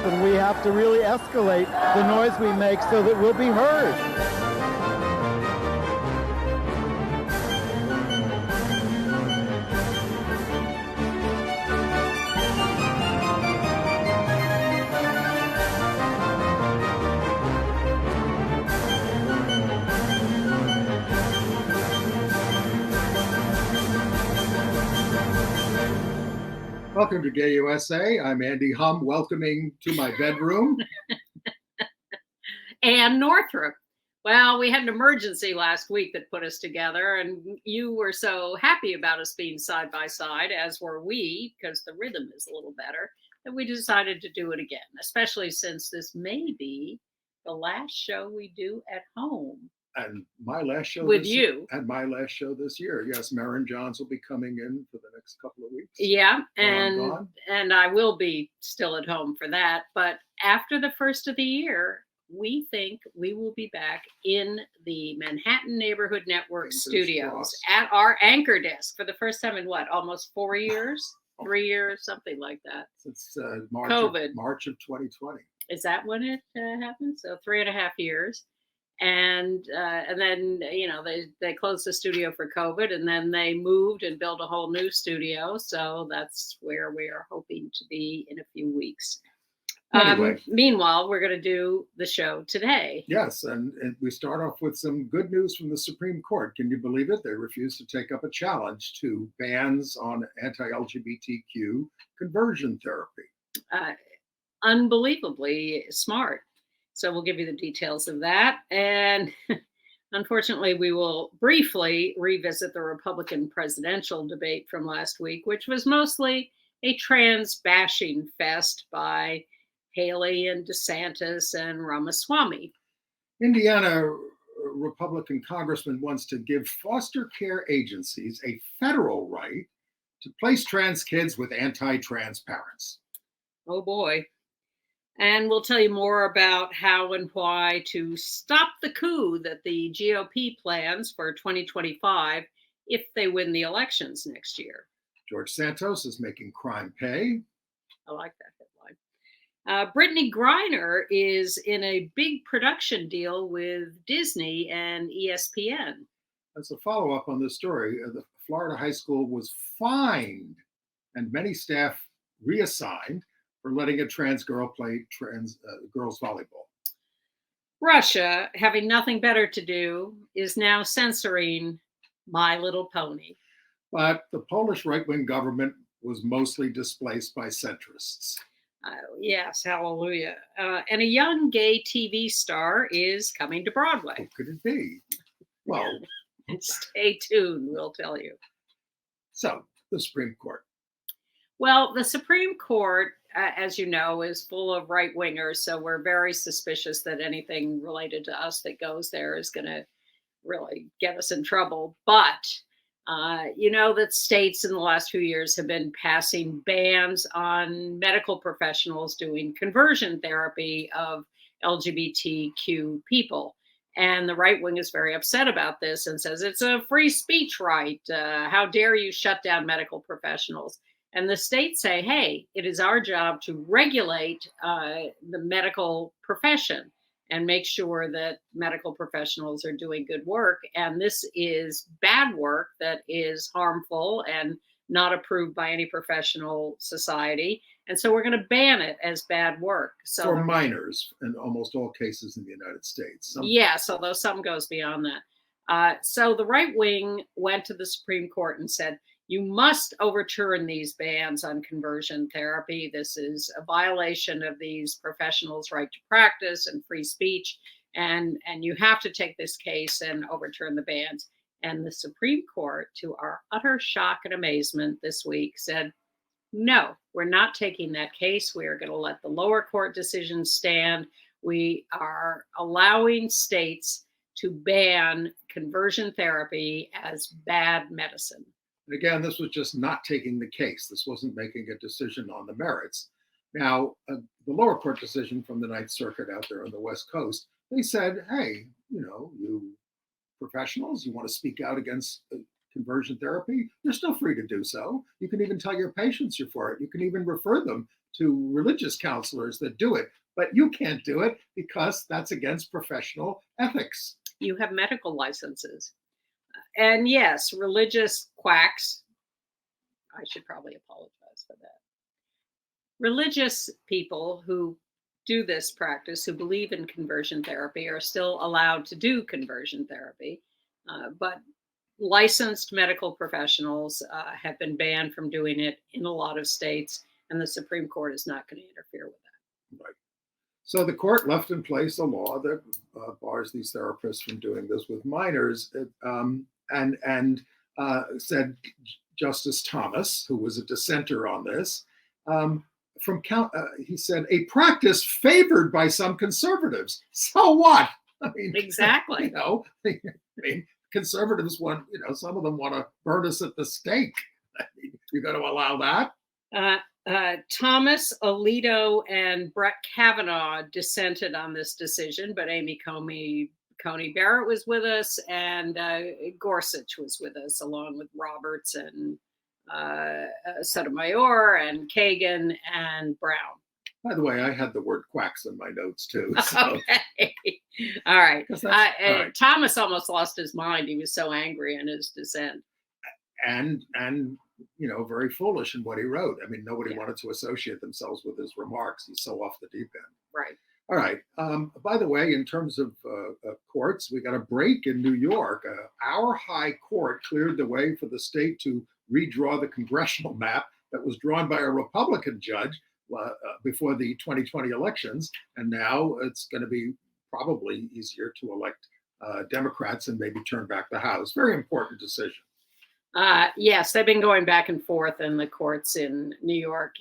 and we have to really escalate the noise we make so that we'll be heard. Welcome to Gay USA. I'm Andy Hum, welcoming to my bedroom. Ann Northrup. Well, we had an emergency last week that put us together, and you were so happy about us being side by side, as were we, because the rhythm is a little better, that we decided to do it again, especially since this may be the last show we do at home. And my last show with you. And my last show this year. Yes, Marin Johns will be coming in for the next couple of weeks. Yeah, and I will be still at home for that. But after the first of the year, we think we will be back in the Manhattan Neighborhood Network studios at our anchor desk for the first time in what, almost 4 years? 3 years, something like that. Since March of 2020. Is that when it happened? So 3.5 years. And then, you know, they closed the studio for COVID, and then they moved and built a whole new studio. So that's where we are hoping to be in a few weeks. Anyway. Meanwhile, we're going to do the show today. Yes, and we start off with some good news from the Supreme Court. Can you believe it? They refused to take up a challenge to bans on anti-LGBTQ conversion therapy. Unbelievably smart. So we'll give you the details of that. And unfortunately, we will briefly revisit the Republican presidential debate from last week, which was mostly a trans bashing fest by Haley and DeSantis and Ramaswamy. Indiana Republican Congressman wants to give foster care agencies a federal right to place trans kids with anti-trans parents. Oh boy. And we'll tell you more about how and why to stop the coup that the GOP plans for 2025 if they win the elections next year. George Santos is making crime pay. I like that headline. Brittney Griner is in a big production deal with Disney and ESPN. As a follow-up on this story, the Florida high school was fined and many staff reassigned for letting a trans girl play girls volleyball. Russia, having nothing better to do, is now censoring My Little Pony. But the Polish right-wing government was mostly displaced by centrists. Yes, hallelujah. And a young gay TV star is coming to Broadway. What could it be? Well, stay tuned, we'll tell you. So, the Supreme Court. Well, the Supreme Court, as you know, is full of right-wingers, so we're very suspicious that anything related to us that goes there is going to really get us in trouble. But you know that states in the last few years have been passing bans on medical professionals doing conversion therapy of LGBTQ people. And the right wing is very upset about this and says it's a free speech right. How dare you shut down medical professionals? And the states say, hey, it is our job to regulate the medical profession and make sure that medical professionals are doing good work. And this is bad work that is harmful and not approved by any professional society. And so we're going to ban it as bad work. So for minors in almost all cases in the United States. Yes, although some goes beyond that. So the right wing went to the Supreme Court and said, you must overturn these bans on conversion therapy. This is a violation of these professionals' right to practice and free speech. And you have to take this case and overturn the bans. And the Supreme Court, to our utter shock and amazement this week, said, no, we're not taking that case. We are going to let the lower court decision stand. We are allowing states to ban conversion therapy as bad medicine. Again, this was just not taking the case. This wasn't making a decision on the merits. Now, the lower court decision from the Ninth Circuit out there on the West Coast, they said, hey, you professionals, you want to speak out against conversion therapy, you're still free to do so. You can even tell your patients you're for it. You can even refer them to religious counselors that do it, but you can't do it because that's against professional ethics. You have medical licenses. And yes, religious quacks. I should probably apologize for that. Religious people who do this practice, who believe in conversion therapy, are still allowed to do conversion therapy. But licensed medical professionals have been banned from doing it in a lot of states, and the Supreme Court is not going to interfere with that. Right. So the court left in place a law that bars these therapists from doing this with minors, and said Justice Thomas, who was a dissenter on this, he said, a practice favored by some conservatives. So what? I mean, exactly. I mean, conservatives want, some of them want to burn us at the stake. I mean, you got to allow that. Thomas, Alito, and Brett Kavanaugh dissented on this decision, but Amy Coney Barrett was with us, and Gorsuch was with us, along with Roberts and Sotomayor and Kagan and Brown. By the way, I had the word quacks in my notes too. So. Okay. All right. All right. Thomas almost lost his mind. He was so angry in his dissent. And very foolish in what he wrote. I mean, nobody wanted to associate themselves with his remarks. He's so off the deep end. Right. All right. By the way, in terms of courts, we got a break in New York. Our high court cleared the way for the state to redraw the congressional map that was drawn by a Republican judge before the 2020 elections. And now it's going to be probably easier to elect Democrats and maybe turn back the House. Very important decision. Yes, they've been going back and forth in the courts in New York.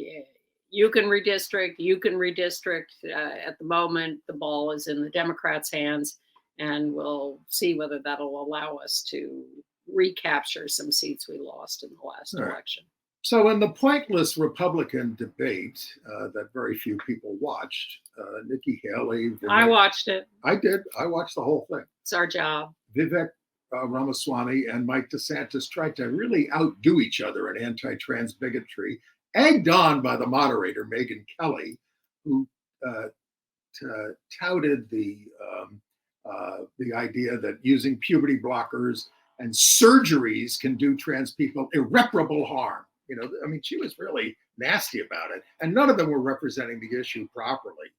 You can redistrict. At the moment, the ball is in the Democrats' hands, and we'll see whether that'll allow us to recapture some seats we lost in the last election. So in the pointless Republican debate that very few people watched, Nikki Haley. I watched it. I did. I watched the whole thing. It's our job. Vivek Ramaswamy and Mike DeSantis tried to really outdo each other in anti-trans bigotry, egged on by the moderator, Megyn Kelly, who touted the idea that using puberty blockers and surgeries can do trans people irreparable harm. She was really nasty about it, and none of them were representing the issue properly.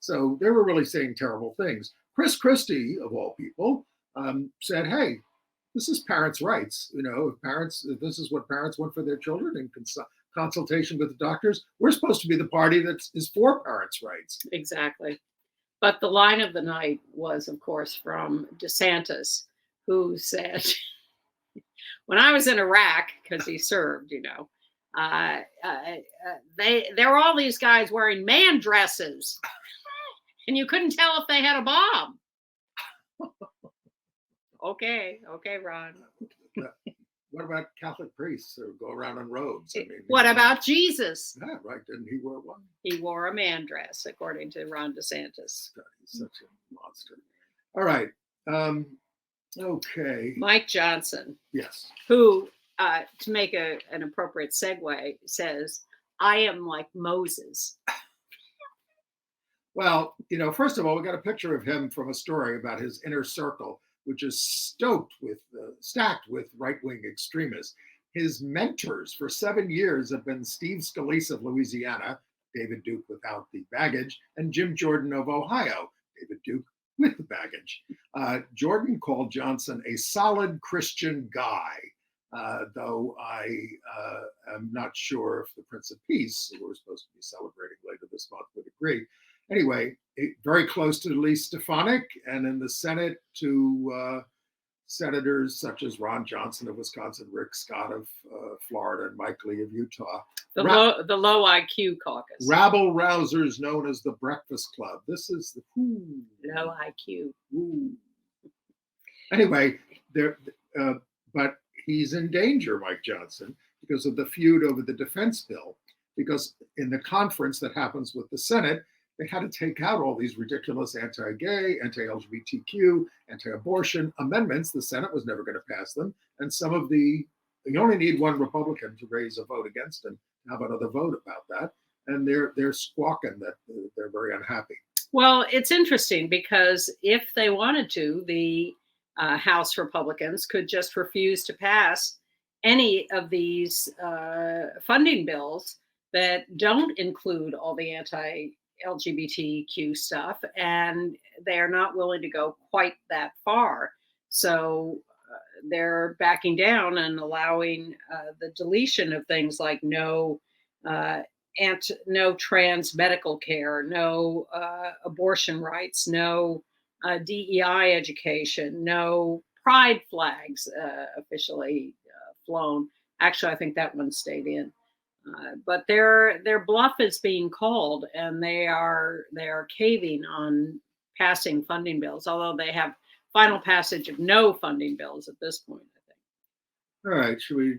So they were really saying terrible things. Chris Christie, of all people, said, hey, this is parents' rights. If this is what parents want for their children in consultation with the doctors, we're supposed to be the party that is for parents' rights. Exactly. But the line of the night was, of course, from DeSantis, who said, when I was in Iraq, because he served, there were all these guys wearing man dresses, and you couldn't tell if they had a bomb. Okay, Ron. What about Catholic priests who go around in robes? What about Jesus? Yeah, right. Didn't he wear one? He wore a man dress, according to Ron DeSantis. God, he's such a monster. All right. Okay. Mike Johnson. Yes. Who, to make an appropriate segue, says, I am like Moses. Well, first of all, we got a picture of him from a story about his inner circle, which is stacked with right-wing extremists. His mentors for 7 years have been Steve Scalise of Louisiana, David Duke without the baggage, and Jim Jordan of Ohio, David Duke with the baggage. Jordan called Johnson a solid Christian guy, though I am not sure if the Prince of Peace, who we're supposed to be celebrating later this month, would agree. Anyway, very close to Lee Stefanik, and in the Senate to senators such as Ron Johnson of Wisconsin, Rick Scott of Florida, and Mike Lee of Utah. The low IQ caucus. Rabble rousers known as the Breakfast Club. This is the low IQ. Ooh. Anyway, but he's in danger, Mike Johnson, because of the feud over the defense bill. Because in the conference that happens with the Senate, they had to take out all these ridiculous anti-gay, anti-LGBTQ, anti-abortion amendments. The Senate was never going to pass them. And you only need one Republican to raise a vote against them, have another vote about that. and they're squawking that they're very unhappy. Well, it's interesting because if they wanted to, the House Republicans could just refuse to pass any of these funding bills that don't include all the anti-LGBTQ stuff, and they're not willing to go quite that far. So they're backing down and allowing the deletion of things like no trans medical care, no abortion rights, no DEI education, no pride flags officially flown. Actually, I think that one stayed in. But their bluff is being called, and they are caving on passing funding bills, although they have final passage of no funding bills at this point, I think. All right, should we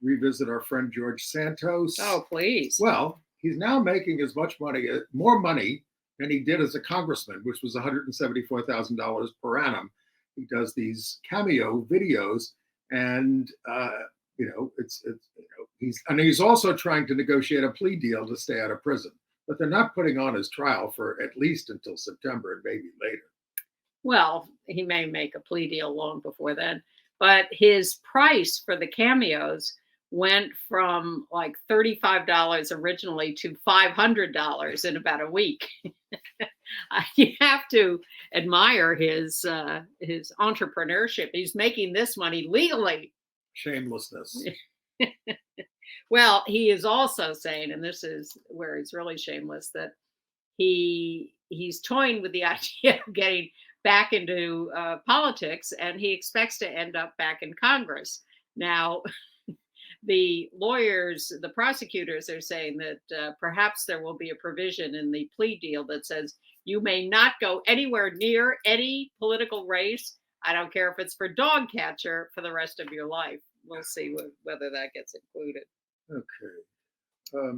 revisit our friend George Santos? Oh, please. Well, he's now making as much money, more money than he did as a congressman, which was $174,000 per annum. He does these cameo videos, and he's also trying to negotiate a plea deal to stay out of prison. But they're not putting on his trial for at least until September and maybe later. Well, he may make a plea deal long before then, but his price for the cameos went from like $35 originally to $500 in about a week. You have to admire his entrepreneurship. He's making this money legally. Shamelessness. Well, he is also saying, and this is where he's really shameless, that he's toying with the idea of getting back into politics, and he expects to end up back in Congress. Now, the lawyers, the prosecutors are saying that perhaps there will be a provision in the plea deal that says you may not go anywhere near any political race. I don't care if it's for dog catcher for the rest of your life. We'll see whether that gets included. Okay.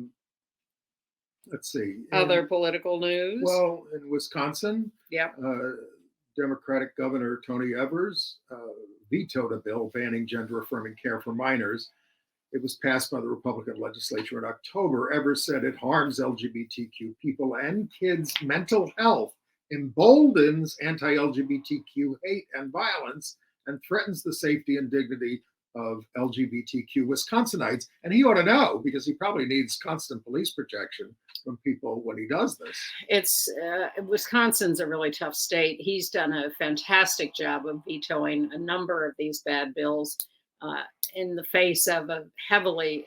Let's see. Other political news? Well, in Wisconsin, yep. Democratic Governor Tony Evers vetoed a bill banning gender-affirming care for minors. It was passed by the Republican legislature in October. Evers said it harms LGBTQ people and kids' mental health, emboldens anti-LGBTQ hate and violence, and threatens the safety and dignity of LGBTQ Wisconsinites. And he ought to know, because he probably needs constant police protection from people when he does this. It's Wisconsin's a really tough state. He's done a fantastic job of vetoing a number of these bad bills in the face of a heavily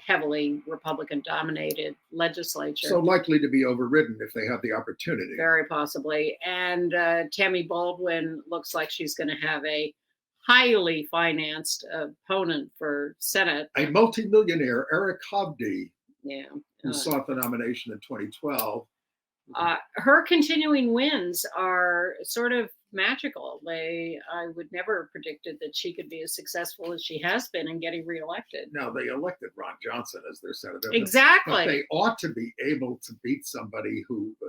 Republican-dominated legislature. So likely to be overridden if they have the opportunity. Very possibly. And Tammy Baldwin looks like she's going to have a highly financed opponent for Senate. A multimillionaire, Eric Hovde, yeah, who sought the nomination in 2012. Her continuing wins are sort of magical. I would never have predicted that she could be as successful as she has been in getting reelected. No, they elected Ron Johnson as their senator. Exactly. But they ought to be able to beat somebody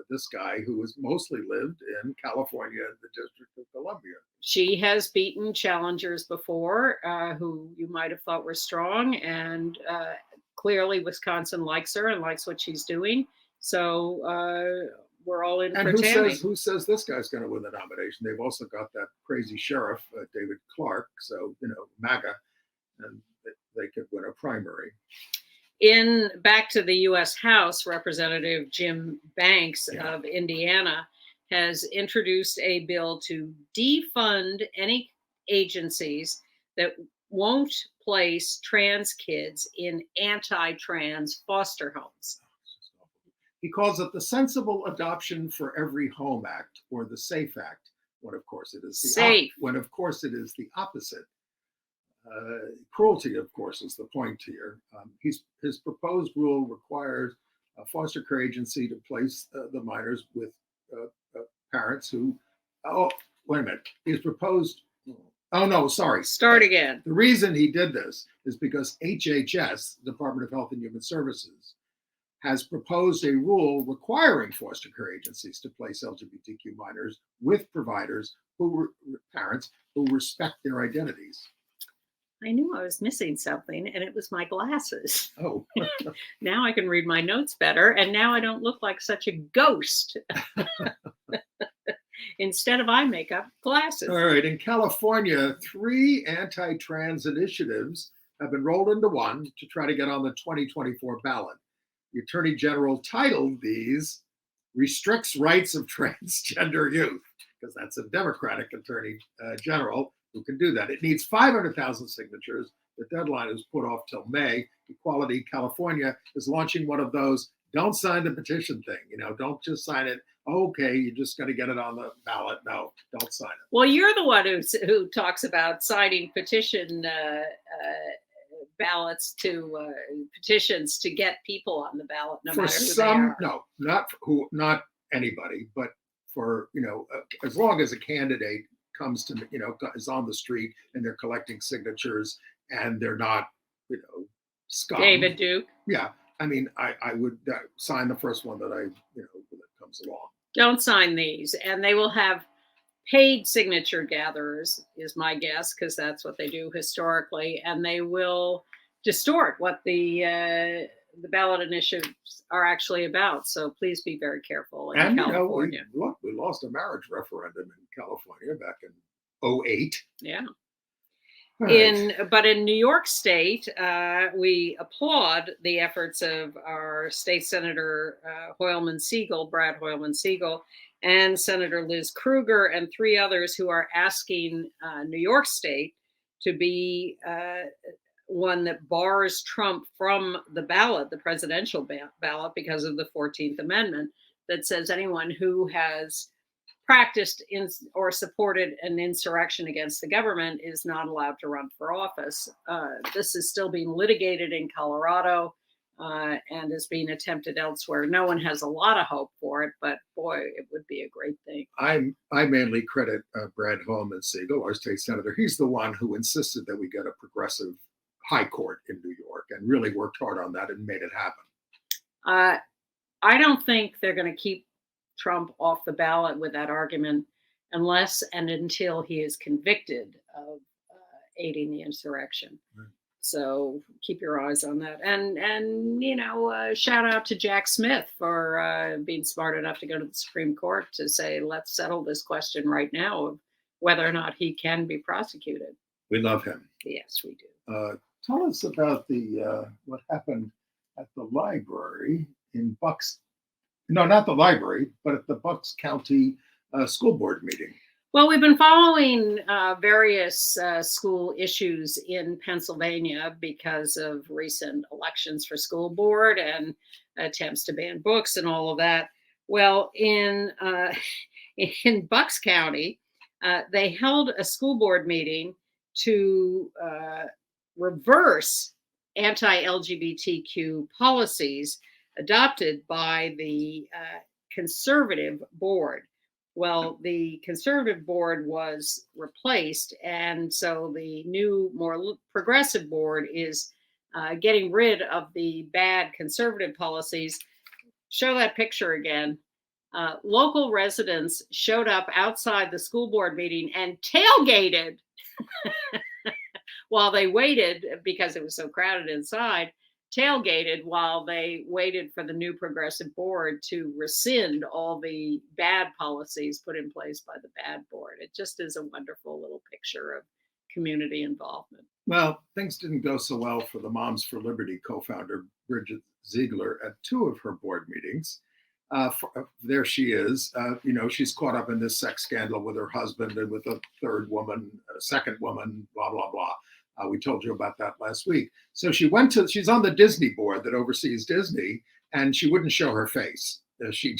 this guy who has mostly lived in California and the District of Columbia. She has beaten challengers before who you might have thought were strong, and clearly Wisconsin likes her and likes what she's doing. So we're all in for Tammy. Who says this guy's going to win the nomination? They've also got that crazy sheriff, David Clark. So, MAGA, and they could win a primary. Back to the U.S. House, Representative Jim Banks of Indiana has introduced a bill to defund any agencies that won't place trans kids in anti-trans foster homes. He calls it the Sensible Adoption for Every Home Act, or the SAFE Act, when of course it is the opposite. Cruelty, of course, is the point here. His proposed rule requires a foster care agency to place the minors with parents who. Oh, wait a minute. His proposed. Oh no, sorry. Start again. The reason he did this is because HHS, Department of Health and Human Services, has proposed a rule requiring foster care agencies to place LGBTQ minors with providers parents who respect their identities. I knew I was missing something, and it was my glasses. Oh, Now I can read my notes better, and now I don't look like such a ghost. Instead of eye makeup, glasses. all right. In California, 3 anti-trans initiatives have been rolled into one to try to get on the 2024 ballot. The Attorney General titled these "Restricts Rights of Transgender Youth," because that's a Democratic Attorney General who can do that. It needs 500,000 signatures. The deadline is put off till May. Equality California is launching one of those "don't sign the petition" thing. Don't just sign it. Okay, you just got to get it on the ballot. No, don't sign it. Well, you're the one who talks about signing petitions to get people on the ballot, no For matter who some, they are. no, not anybody, but for as long as a candidate comes to is on the street and they're collecting signatures and they're not scum. David Duke. Yeah, I mean, I would sign the first one that that comes along. Don't sign these, and they will have paid signature gatherers, is my guess, because that's what they do historically, and they will distort what the ballot initiatives are actually about. So please be very careful in California. We lost a marriage referendum in California back in 2008. Yeah. Right. But in New York State, we applaud the efforts of our state senator Brad Hoylman Siegel, and Senator Liz Krueger, and 3 others who are asking New York State to be one that bars Trump from the ballot, the presidential ballot, because of the 14th Amendment that says anyone who has practiced or supported an insurrection against the government is not allowed to run for office. This is still being litigated in Colorado and is being attempted elsewhere. No one has a lot of hope for it, but boy, it would be a great thing. I mainly credit Brad Hoylman Siegel, our state senator. He's the one who insisted that we get a progressive high court in New York and really worked hard on that and made it happen. I don't think they're going to keep Trump off the ballot with that argument unless and until he is convicted of aiding the insurrection. Right. So keep your eyes on that. And shout out to Jack Smith for being smart enough to go to the Supreme Court to say, let's settle this question right now of whether or not he can be prosecuted. We love him. Yes, we do. Tell us about what happened at the library in Bucks. No, not the library, but at the Bucks County School Board meeting. Well, we've been following various school issues in Pennsylvania because of recent elections for school board and attempts to ban books and all of that. Well, in Bucks County, they held a school board meeting to reverse anti-LGBTQ policies adopted by the conservative board. Well, the conservative board was replaced, and so the new, more progressive board is getting rid of the bad conservative policies. Show that picture again. Local residents showed up outside the school board meeting and tailgated while they waited, because it was so crowded inside, tailgated while they waited for the new progressive board to rescind all the bad policies put in place by the bad board. It just is a wonderful little picture of community involvement. Well, things didn't go so well for the Moms for Liberty co-founder, Bridget Ziegler, at 2 of her board meetings. There she is. She's caught up in this sex scandal with her husband and with a third woman, a second woman, blah, blah, blah. We told you about that last week. So she's on the Disney board that oversees Disney, and she wouldn't show her face. She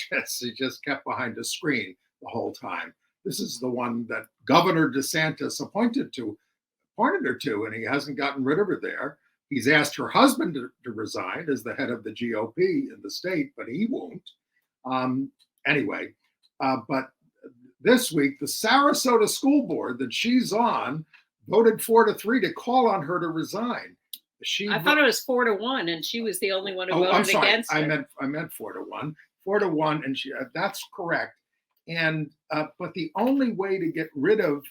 just kept behind a screen the whole time. This is the one that Governor DeSantis appointed her to, and he hasn't gotten rid of her there. He's asked her husband to resign as the head of the GOP in the state, but he won't. But this week, the Sarasota school board that she's on voted 4-3 to call on her to resign. I thought it was 4-1, and she was the only one who voted against it. I meant 4-1, 4-1, and that's correct. And but the only way to get rid of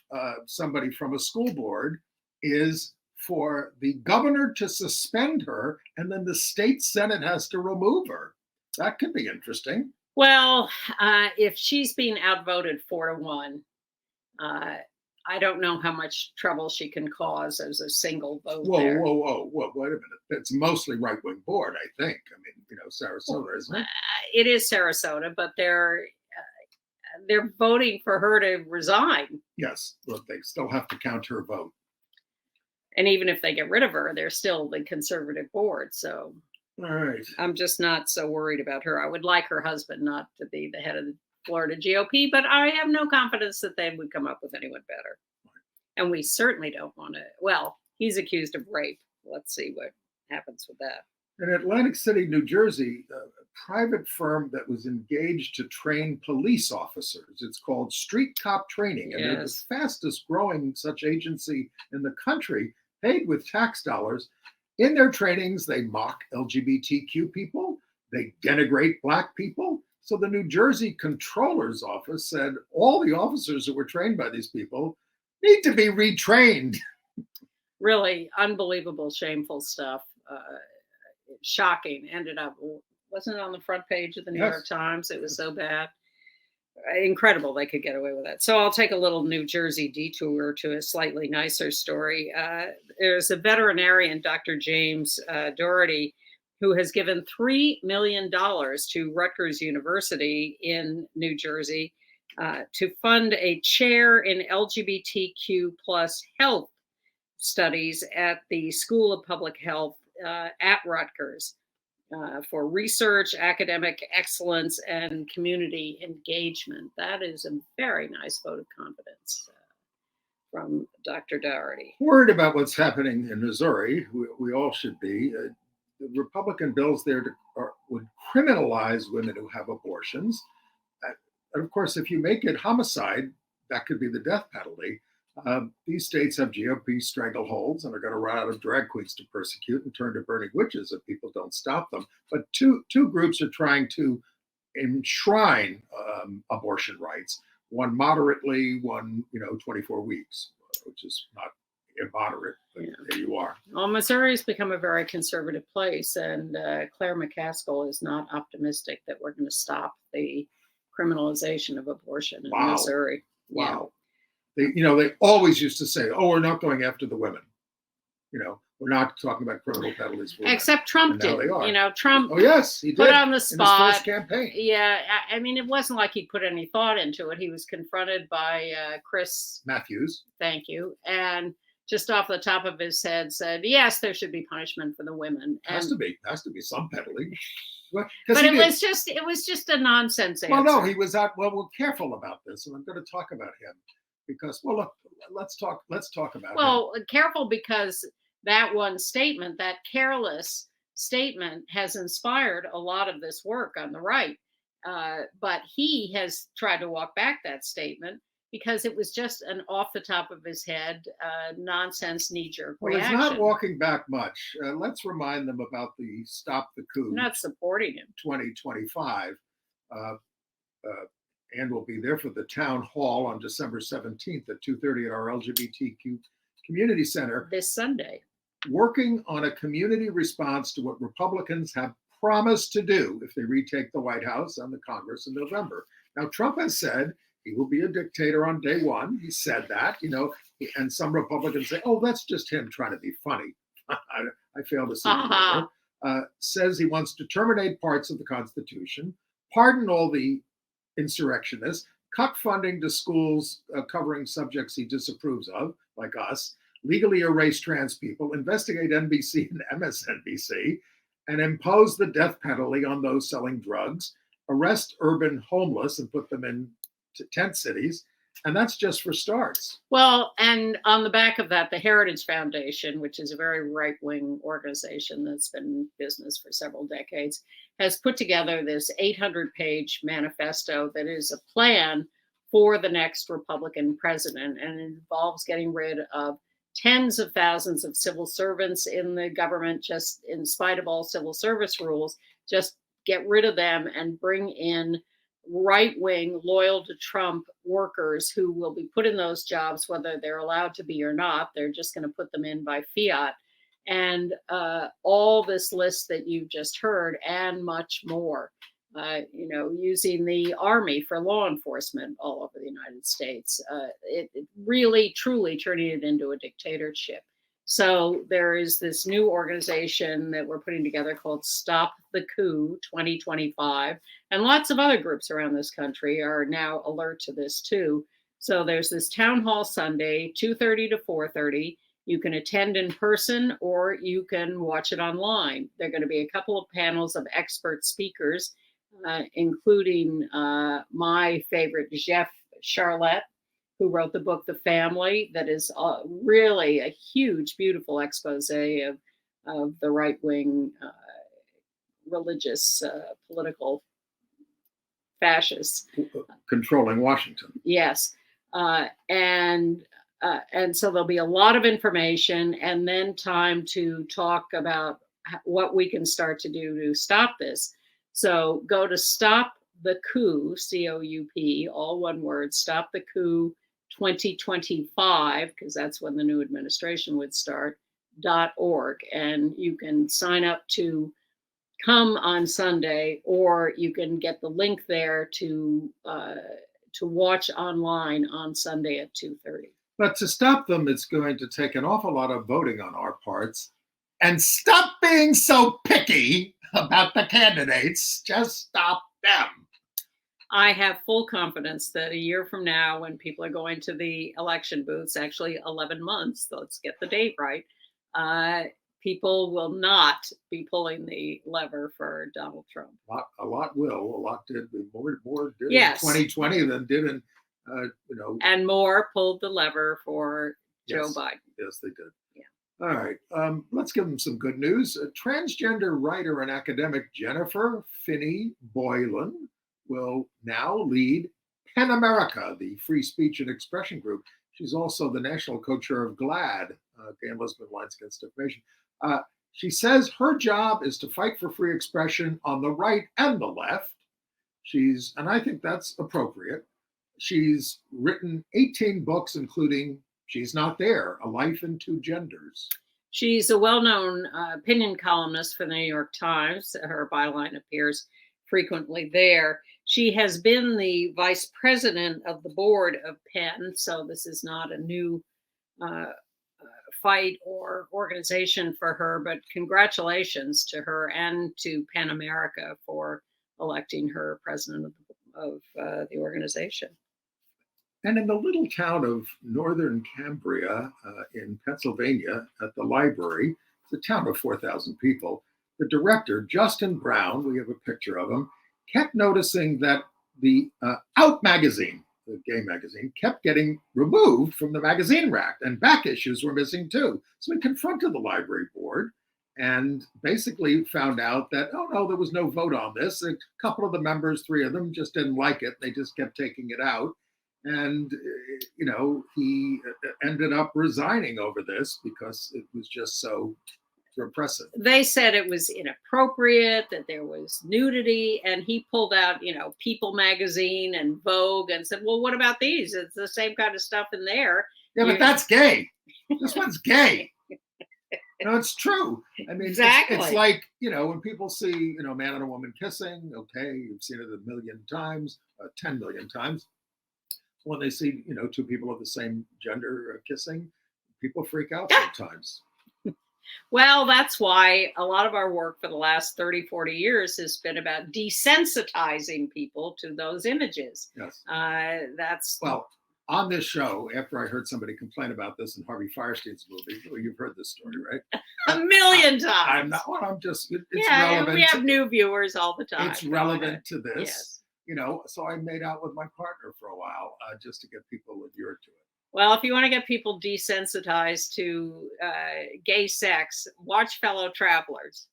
somebody from a school board is for the governor to suspend her, and then the state Senate has to remove her. That could be interesting. Well, if she's being outvoted 4-1, I don't know how much trouble she can cause as a single vote. Whoa, wait a minute. It's mostly right-wing board, I think. I mean, Sarasota, isn't it? It is Sarasota, but they're voting for her to resign. Yes, but they still have to count her vote. And even if they get rid of her, they're still the conservative board. So all right. I'm just not so worried about her. I would like her husband not to be the head of the Florida GOP, but I have no confidence that they would come up with anyone better. And we certainly don't want to. Well, he's accused of rape. Let's see what happens with that. In Atlantic City, New Jersey, a private firm that was engaged to train police officers. It's called Street Cop Training, and they're the fastest growing such agency in the country, paid with tax dollars. In their trainings, they mock LGBTQ people, they denigrate Black people. So the New Jersey Controller's Office said all the officers who were trained by these people need to be retrained. Really unbelievable, shameful stuff. Shocking. Ended up, wasn't it on the front page of the New York Times? It was so bad. Incredible they could get away with that. So I'll take a little New Jersey detour to a slightly nicer story. There's a veterinarian, Dr. James Doherty, who has given $3 million to Rutgers University in New Jersey to fund a chair in LGBTQ plus health studies at the School of Public Health at Rutgers for research, academic excellence, and community engagement. That is a very nice vote of confidence from Dr. Doherty. Worried about what's happening in Missouri, we all should be. The Republican bills there would criminalize women who have abortions. And of course, if you make it homicide, that could be the death penalty. These states have GOP strangleholds and are going to run out of drag queens to persecute and turn to burning witches if people don't stop them. But two groups are trying to enshrine abortion rights. One moderately, one 24 weeks, which is not immoderate, but there you are. Well, Missouri has become a very conservative place, and Claire McCaskill is not optimistic that we're going to stop the criminalization of abortion in Missouri. Wow. They always used to say, "Oh, we're not going after the women. We're not talking about criminal penalties for women." Except Trump did. They are. Trump. Oh yes, he did. Put on the spot in his first campaign. Yeah, I mean, it wasn't like he put any thought into it. He was confronted by Chris Matthews. Thank you, and just off the top of his head said, "Yes, there should be punishment for the women." Has to be some penalty. But it was just a nonsense answer. Well, no, he was out. Well, we're careful about this, and I'm going to talk about him because, well, look, let's talk about him. Well, careful because that one statement, that careless statement, has inspired a lot of this work on the right. But he has tried to walk back that statement because it was just an off the top of his head, nonsense, knee-jerk reaction. Well, he's not walking back much. Let's remind them about the Stop the Coup. I'm not supporting him. 2025. And we'll be there for the town hall on December 17th at 2:30 at our LGBTQ community center. This Sunday. Working on a community response to what Republicans have promised to do if they retake the White House and the Congress in November. Now, Trump has said he will be a dictator on day one. He said that, and some Republicans say, "Oh, that's just him trying to be funny." I fail to see it. Says he wants to terminate parts of the Constitution, pardon all the insurrectionists, cut funding to schools covering subjects he disapproves of, like us, legally erase trans people, investigate NBC and MSNBC, and impose the death penalty on those selling drugs, arrest urban homeless and put them in tent cities. And that's just for starts. Well, and on the back of that, the Heritage Foundation, which is a very right-wing organization that's been in business for several decades, has put together this 800-page manifesto that is a plan for the next Republican president, and it involves getting rid of tens of thousands of civil servants in the government, just in spite of all civil service rules, just get rid of them and bring in right-wing, loyal to Trump workers who will be put in those jobs, whether they're allowed to be or not. They're just going to put them in by fiat. And all this list that you just heard and much more, using the army for law enforcement all over the United States, it really, truly turning it into a dictatorship. So there is this new organization that we're putting together called Stop the Coup 2025. And lots of other groups around this country are now alert to this too. So there's this town hall Sunday, 2:30 to 4:30. You can attend in person or you can watch it online. There are going to be a couple of panels of expert speakers, including my favorite, Jeff Charlotte, who wrote the book The Family, that is really a huge, beautiful expose of the right-wing religious political fascists. Controlling Washington. Yes. And so there'll be a lot of information and then time to talk about what we can start to do to stop this. So go to Stop the Coup, COUP, all one word, Stop the Coup 2025, because that's when the new administration would start, .org. And you can sign up to come on Sunday, or you can get the link there to watch online on Sunday at 2:30. But to stop them, it's going to take an awful lot of voting on our parts. And stop being so picky about the candidates. Just stop them. I have full confidence that a year from now, when people are going to the election booths, actually 11 months, let's get the date right, people will not be pulling the lever for Donald Trump. A lot will. A lot did. More did Yes. in 2020 than did in, And more pulled the lever for Joe Biden. Yes, they did. Yeah. All right. Let's give them some good news. Transgender writer and academic Jennifer Finney Boylan will now lead PEN America, the free speech and expression group. She's also the national co-chair of GLAAD, Gay and Lesbian Alliance Against Defamation. She says her job is to fight for free expression on the right and the left. And I think that's appropriate. She's written 18 books, including She's Not There, A Life in Two Genders. She's a well-known opinion columnist for the New York Times. Her byline appears frequently there. She has been the vice president of the board of PEN, so this is not a new fight or organization for her, but congratulations to her and to PEN America for electing her president of the organization. And in the little town of northern Cambria in Pennsylvania, at the library, it's a town of 4,000 people, the director, Justin Brown, we have a picture of him, kept noticing that the Out magazine, the gay magazine, kept getting removed from the magazine rack, and back issues were missing too. So he confronted the library board and basically found out that, oh no, there was no vote on this. A couple of the members, 3 of them, just didn't like it. They just kept taking it out. And, he ended up resigning over this because it was just so repressive. They said it was inappropriate, that there was nudity, and he pulled out, People magazine and Vogue and said, well, what about these? It's the same kind of stuff in there. Yeah, but that's gay. This one's gay. No, it's true. I mean, exactly. It's like, when people see, a man and a woman kissing, okay, you've seen it 1 million times, 10 million times. When they see, 2 people of the same gender kissing, people freak out sometimes. Well, that's why a lot of our work for the last 30, 40 years has been about desensitizing people to those images. Yes. Well, on this show, after I heard somebody complain about this in Harvey Fierstein's movie, you've heard this story, right? 1 million times. I'm not. Well, I'm just. It's relevant. We have new viewers all the time. It's relevant to this. Yes. So I made out with my partner for a while just to get people inured to it. Well, if you want to get people desensitized to gay sex, watch Fellow Travelers.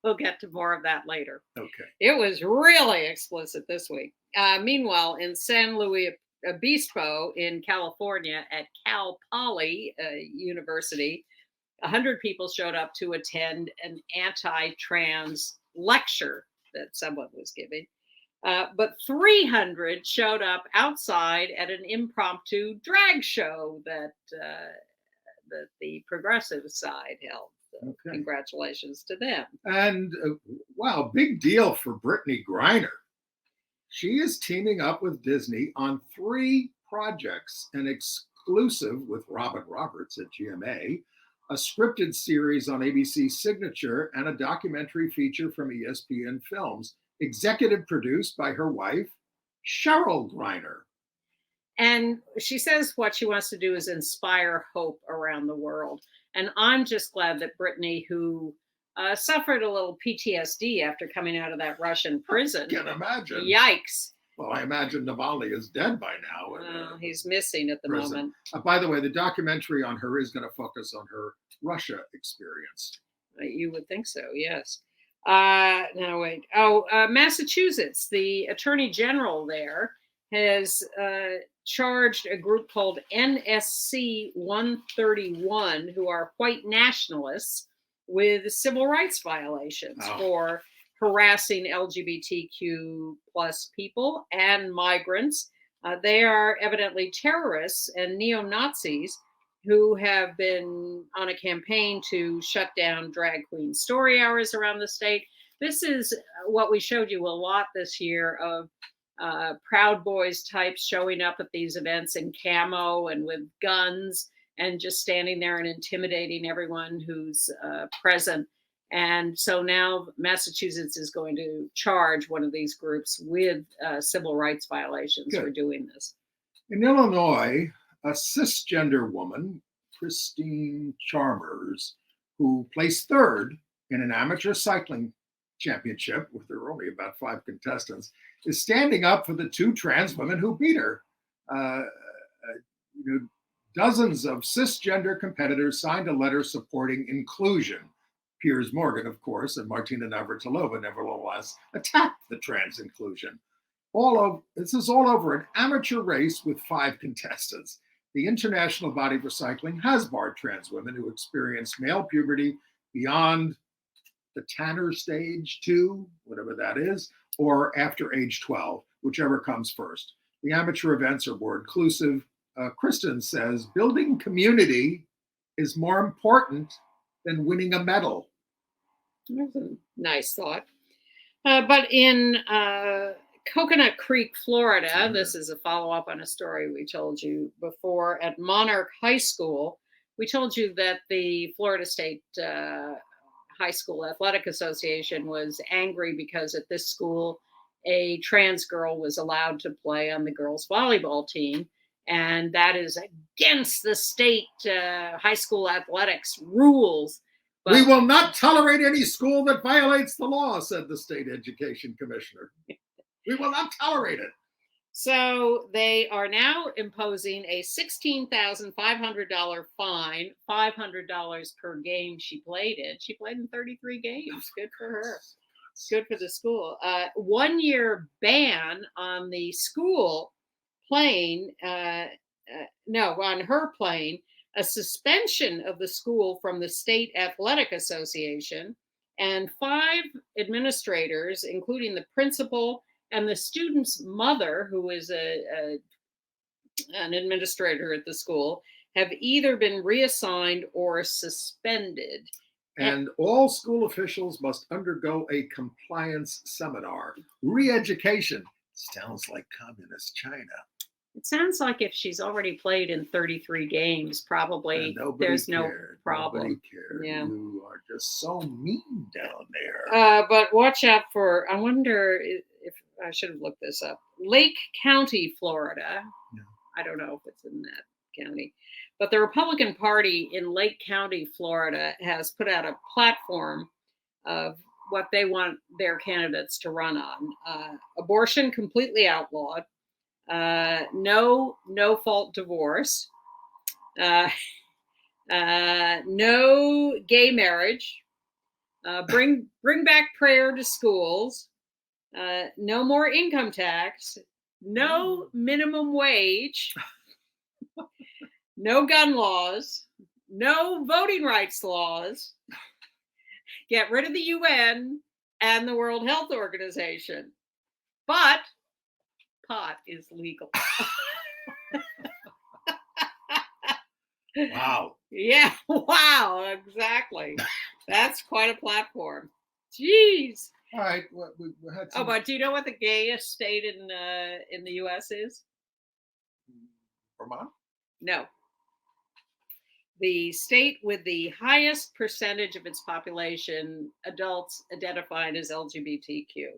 We'll get to more of that later. Okay. It was really explicit this week. Meanwhile, in San Luis Obispo in California at Cal Poly University, 100 people showed up to attend an anti-trans lecture that someone was giving. But 300 showed up outside at an impromptu drag show that the progressive side held. So Okay. congratulations to them. And wow, big deal for Brittney Griner. She is teaming up with Disney on 3 projects, an exclusive with Robin Roberts at GMA, a scripted series on ABC's Signature, and a documentary feature from ESPN Films, executive produced by her wife, Cheryl Griner. And she says what she wants to do is inspire hope around the world. And I'm just glad that Britney, who suffered a little PTSD after coming out of that Russian prison. I can imagine. Yikes. Well, I imagine Navalny is dead by now. He's missing at the prison. moment. By the way, the documentary on her is going to focus on her Russia experience. You would think so, yes. Now, wait. Massachusetts, the attorney general there has charged a group called NSC 131, who are white nationalists, with civil rights violations for harassing LGBTQ plus people and migrants. They are evidently terrorists and neo-Nazis who have been on a campaign to shut down drag queen story hours around the state. This is what we showed you a lot this year of Proud Boys types showing up at these events in camo and with guns and just standing there and intimidating everyone who's present. And so now Massachusetts is going to charge one of these groups with civil rights violations for doing this. In Illinois, a cisgender woman, Christine Chalmers, who placed 3rd in an amateur cycling championship, where there were only about 5 contestants, is standing up for the 2 trans women who beat her. Dozens of cisgender competitors signed a letter supporting inclusion. Piers Morgan, of course, and Martina Navratilova, nevertheless, attacked the trans inclusion. This is all over an amateur race with 5 contestants. The International Body for Cycling has barred trans women who experience male puberty beyond the Tanner stage 2, whatever that is, or after age 12, whichever comes first. The amateur events are more inclusive. Kristen says, building community is more important than winning a medal. That's a nice thought. But in Coconut Creek, Florida, this is a follow-up on a story we told you before. At Monarch High School, we told you that the Florida State High School Athletic Association was angry because at this school, a trans girl was allowed to play on the girls' volleyball team. And that is against the state high school athletics rules. But we will not tolerate any school that violates the law, said the state education commissioner. We will not tolerate it. So they are now imposing a $16,500 fine, $500 per game she played in. She played in 33 games. Good for her. Good for the school. 1-year ban on the school plane, on her plane, a suspension of the school from the State Athletic Association, and 5 administrators, including the principal and the student's mother, who is an administrator at the school, have either been reassigned or suspended. And all school officials must undergo a compliance seminar. Re-education. Sounds like communist China. It sounds like if she's already played in 33 games, probably there's no problem. Nobody cared. Yeah. You are just so mean down there. But watch out for, I wonder if I should have looked this up. Lake County, Florida. No. I don't know if it's in that county. But the Republican Party in Lake County, Florida, has put out a platform of what they want their candidates to run on. Abortion completely outlawed. No fault divorce. No gay marriage. Bring back prayer to schools. No more income tax. No minimum wage. No gun laws. No voting rights laws. Get rid of the UN and the World Health Organization. but pot is legal. Wow. Yeah, wow, exactly. That's quite a platform. Jeez. All right. Well, we had Oh, some. but do you know what the gayest state in the U.S. is? Vermont? No. The state with the highest percentage of its population, adults identified as LGBTQ.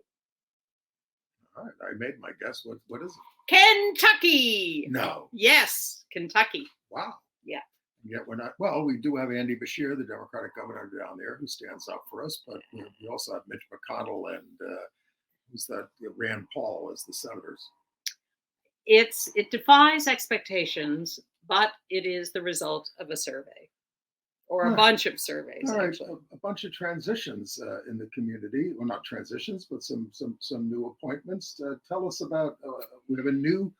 All right. I made my guess. What is it? Kentucky. No. Yes, Kentucky. Wow. Yeah. And yet we're not. Well, we do have Andy Bashir, the Democratic governor down there, who stands up for us. But we also have Mitch McConnell and who's that? Rand Paul as the senators. It defies expectations, but it is the result of a survey or a bunch of surveys. All right, actually. a bunch of transitions in the community. Well, not transitions, but some new appointments. Tell us about. We have a new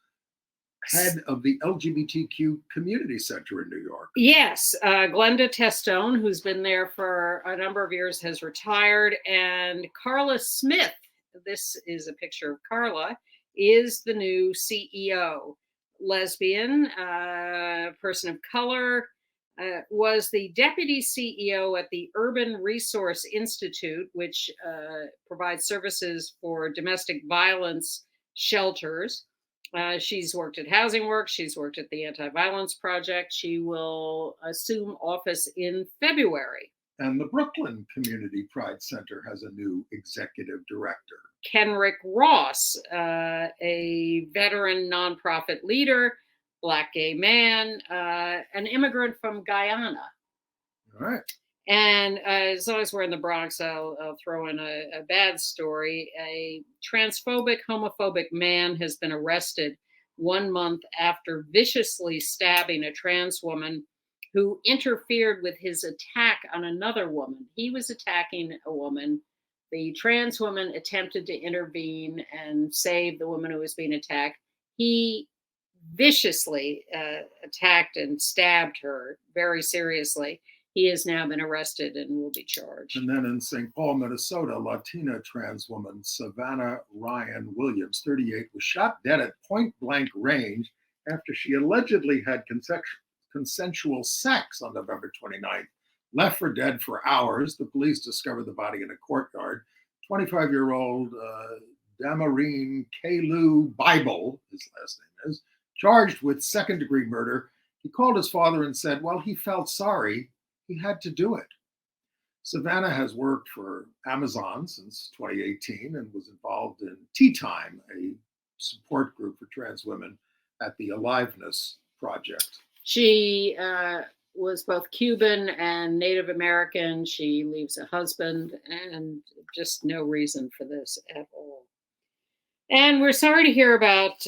head of the LGBTQ Community Center in New York. Yes, Glenda Testone, who's been there for a number of years, has retired, and Carla Smith, this is a picture of Carla, is the new CEO. Lesbian, person of color, was the deputy CEO at the Urban Resource Institute, which provides services for domestic violence shelters. She's worked at Housing Works. She's worked at the Anti-Violence Project. She will assume office in February. And the Brooklyn Community Pride Center has a new executive director. Kenrick Ross, a veteran nonprofit leader, Black gay man, an immigrant from Guyana. All right. And as long as we're in the Bronx, I'll throw in a bad story. A transphobic, homophobic man has been arrested 1 month after viciously stabbing a trans woman who interfered with his attack on another woman. He was attacking a woman. The trans woman attempted to intervene and save the woman who was being attacked. He viciously attacked and stabbed her very seriously. He has now been arrested and will be charged. And then in St. Paul, Minnesota, Latina trans woman Savannah Ryan Williams, 38, was shot dead at point blank range after she allegedly had consensual sex on November 29th. Left for dead for hours, the police discovered the body in a courtyard. 25-year-old Damarine Kalu Bible, his last name is, charged with second-degree murder. He called his father and said, while he felt sorry, he had to do it. Savannah has worked for Amazon since 2018 and was involved in Tea Time, a support group for trans women at the Aliveness Project. She was both Cuban and Native American. She leaves a husband, and just no reason for this at all. And we're sorry to hear about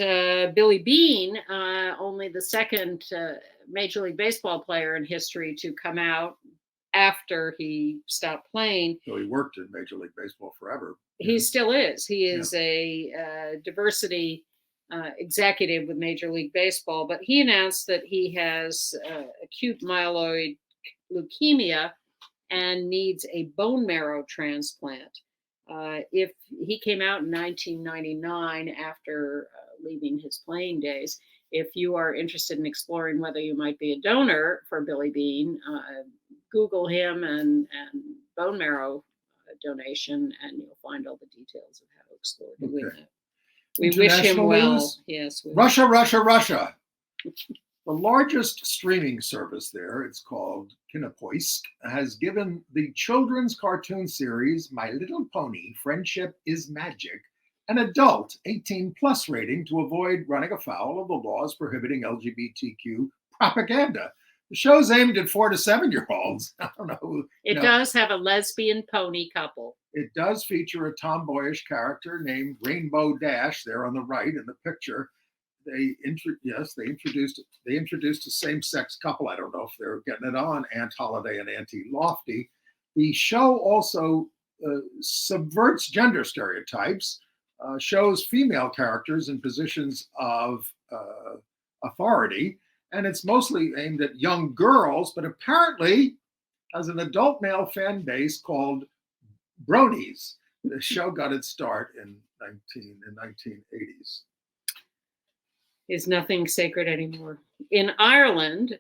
Billy Beane, only the second Major League Baseball player in history to come out after he stopped playing. So he worked in Major League Baseball forever. He still is. He is a diversity executive with Major League Baseball, but he announced that he has acute myeloid leukemia and needs a bone marrow transplant. If he came out in 1999 after leaving his playing days, if you are interested in exploring whether you might be a donor for Billy Beane, Google him and bone marrow donation, and you'll find all the details of how to explore doing that. We wish him well. News. Yes. Russia. The largest streaming service there, it's called Kinopoisk, has given the children's cartoon series My Little Pony, Friendship is Magic, an adult 18+ rating to avoid running afoul of the laws prohibiting LGBTQ propaganda. The show's aimed at 4 to 7-year-olds. I don't know. It does have a lesbian pony couple. It does feature a tomboyish character named Rainbow Dash there on the right in the picture. They introduced a same-sex couple. I don't know if they're getting it on, Aunt Holiday and Auntie Lofty. The show also subverts gender stereotypes, shows female characters in positions of authority, and it's mostly aimed at young girls, but apparently has an adult male fan base called Bronies. the show got its start in 1980s. Is nothing sacred anymore. In Ireland,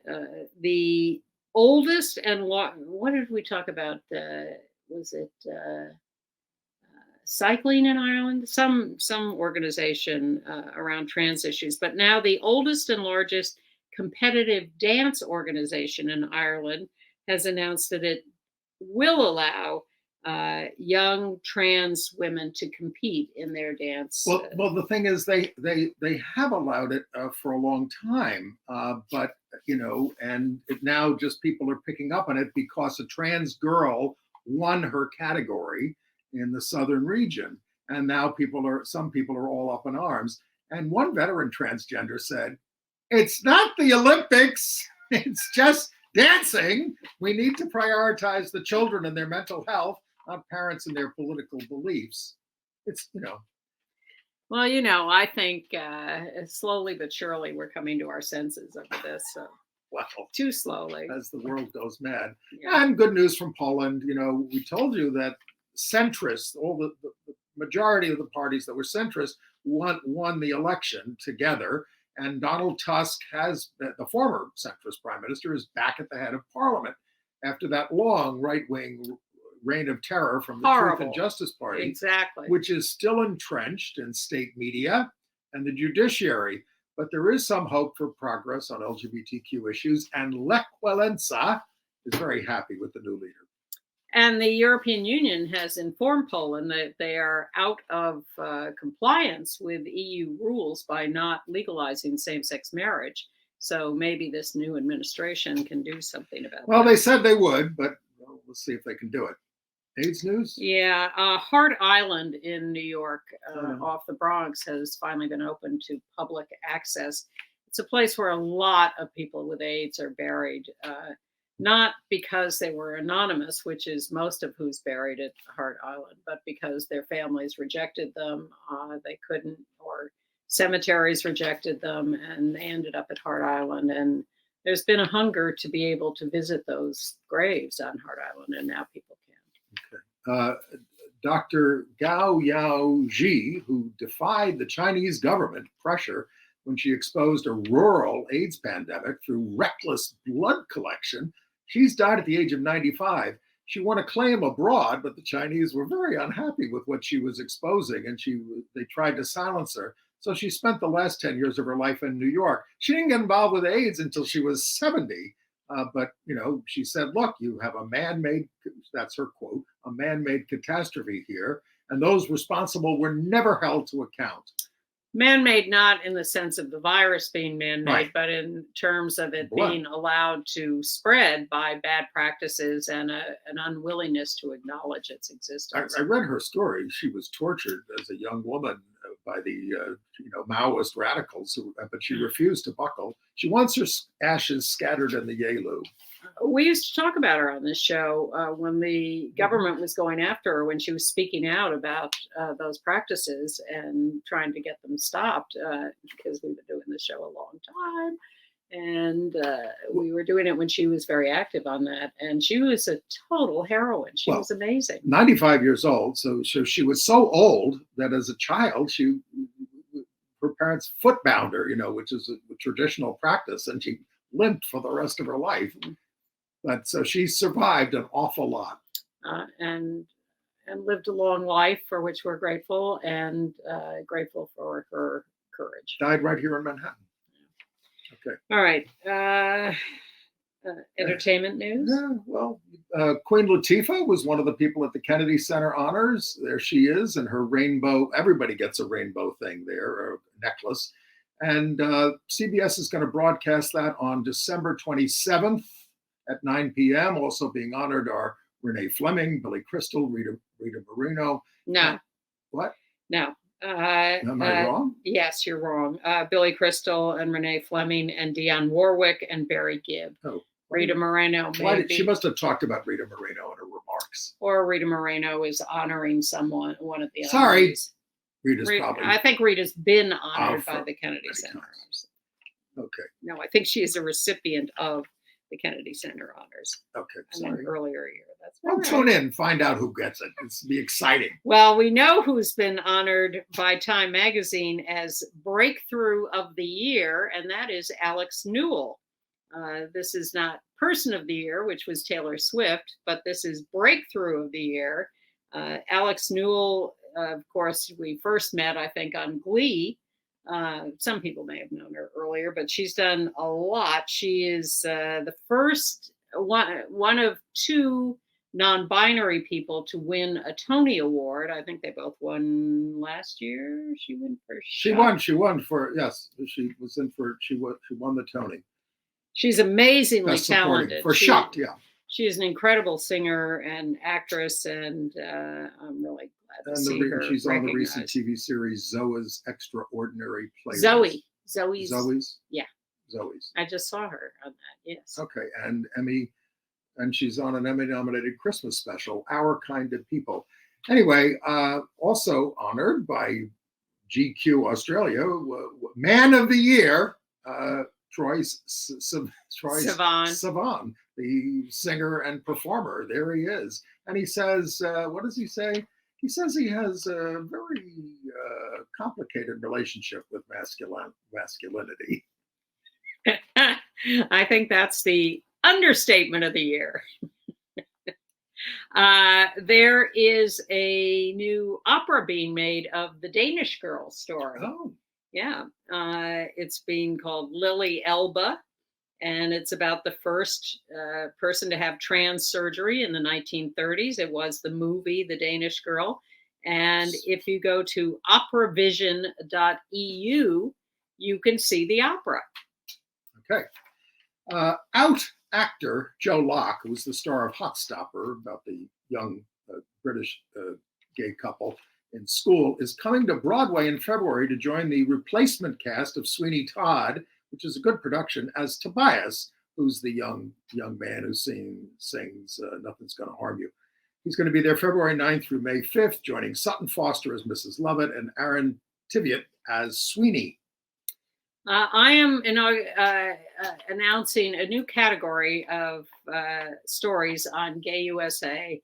the oldest and what did we talk about? Was it cycling in Ireland? Some organization around trans issues. But now the oldest and largest competitive dance organization in Ireland has announced that it will allow young trans women to compete in their dance. Well, the thing is, they have allowed it for a long time, but and now just people are picking up on it because a trans girl won her category in the southern region, and now some people are all up in arms. And one veteran transgender said, "It's not the Olympics; it's just dancing. We need to prioritize the children and their mental health, not parents and their political beliefs." It's Well, I think slowly but surely we're coming to our senses over this. So well, too slowly. as the world goes mad. Yeah. And good news from Poland. We told you that centrists, all the majority of the parties that were centrist, won the election together. And Donald Tusk the former centrist prime minister, is back at the head of parliament after that long right-wing reign of terror from the Horrible. Truth and Justice Party, Exactly. which is still entrenched in state media and the judiciary. But there is some hope for progress on LGBTQ issues, and Lech Walesa is very happy with the new leader. And the European Union has informed Poland that they are out of compliance with EU rules by not legalizing same-sex marriage. So maybe this new administration can do something about Well, that. they said they would, but we'll see if they can do it. AIDS news? Yeah, Hart Island in New York, no. off the Bronx, has finally been open to public access. It's a place where a lot of people with AIDS are buried, not because they were anonymous, which is most of who's buried at Hart Island, but because their families rejected them. They couldn't, or cemeteries rejected them, and they ended up at Hart Island. And there's been a hunger to be able to visit those graves on Hart Island, and now people can. Dr. Yao XI, who defied the Chinese government pressure when she exposed a rural AIDS pandemic through reckless blood collection, she's died at the age of 95. She won a claim abroad, but the Chinese were very unhappy with what she was exposing, and they tried to silence her. So she spent the last 10 years of her life in New York. She didn't get involved with AIDS until she was 70. But she said, look, you have a man-made, that's her quote, a man-made catastrophe here. And those responsible were never held to account. Man-made, not in the sense of the virus being man-made, Right. but in terms of it Blood. being allowed to spread by bad practices and an unwillingness to acknowledge its existence. I read her story. She was tortured as a young woman by the Maoist radicals, but she refused to buckle. She wants her ashes scattered in the Yalu. We used to talk about her on this show when the government was going after her, when she was speaking out about those practices and trying to get them stopped, because we've been doing this show a long time. And we were doing it when she was very active on that. And she was a total heroine. She was amazing. 95 years old. So she was so old that as a child, her parents foot-bound her, which is a traditional practice. And she limped for the rest of her life. But so she survived an awful lot. And lived a long life, for which we're grateful, and grateful for her courage. Died right here in Manhattan. Okay. All right. Entertainment news? Yeah, well, Queen Latifah was one of the people at the Kennedy Center Honors. There she is, and her rainbow, everybody gets a rainbow thing there, a necklace. And CBS is going to broadcast that on December 27th at 9 p.m. Also being honored are Renee Fleming, Billy Crystal, Rita Moreno. No. What? No. Am I wrong? Yes, you're wrong. Billy Crystal and Renee Fleming and Dionne Warwick and Barry Gibb. Oh. Rita Moreno. She must have talked about Rita Moreno in her remarks. Or Rita Moreno is honoring someone, one of the Sorry. honorees. Rita's probably. I think Rita's been honored by the Kennedy Center. Times. Okay. No, I think she is a recipient of the Kennedy Center honors. Okay. And an earlier year. That's Well, right. tune in, find out who gets it. It's be exciting. Well, we know who's been honored by Time Magazine as Breakthrough of the Year, and that is Alex Newell. This is not Person of the Year, which was Taylor Swift, but this is Breakthrough of the Year. Alex Newell, of course, we first met, I think, on Glee. Some people may have known her earlier, but she's done a lot. She is the first one of two non-binary people to win a Tony Award. I think they both won last year. She won for Shuck. She won for, yes. She won the Tony. She's amazingly Best supporting talented. for Shuck, yeah. She is an incredible singer and actress, and I'm really glad to see her. She's on the recent recognized. TV series Zoe's Extraordinary Playlist. Zoe's. Yeah. Zoe's. I just saw her on that. Yes. Okay, and she's on an Emmy-nominated Christmas special, Our Kind of People. Anyway, also honored by GQ Australia, Man of the Year, Troye Sivan, the singer and performer. There he is. And he says, what does he say? He says he has a very complicated relationship with masculinity. I think that's the understatement of the year. There is a new opera being made of the Danish Girl story. Oh. Yeah. It's being called Lily Elba, and it's about the first person to have trans surgery in the 1930s. It was the movie The Danish Girl. And if you go to operavision.eu, you can see the opera. Okay. Out actor Joe Locke, who was the star of Hot Stopper, about the young British gay couple in school, is coming to Broadway in February to join the replacement cast of Sweeney Todd, which is a good production, as Tobias, who's the young man who sings Nothing's Gonna Harm You. He's going to be there February 9th through May 5th, joining Sutton Foster as Mrs. Lovett and Aaron Tiviot as Sweeney. I am announcing a new category of stories on Gay USA,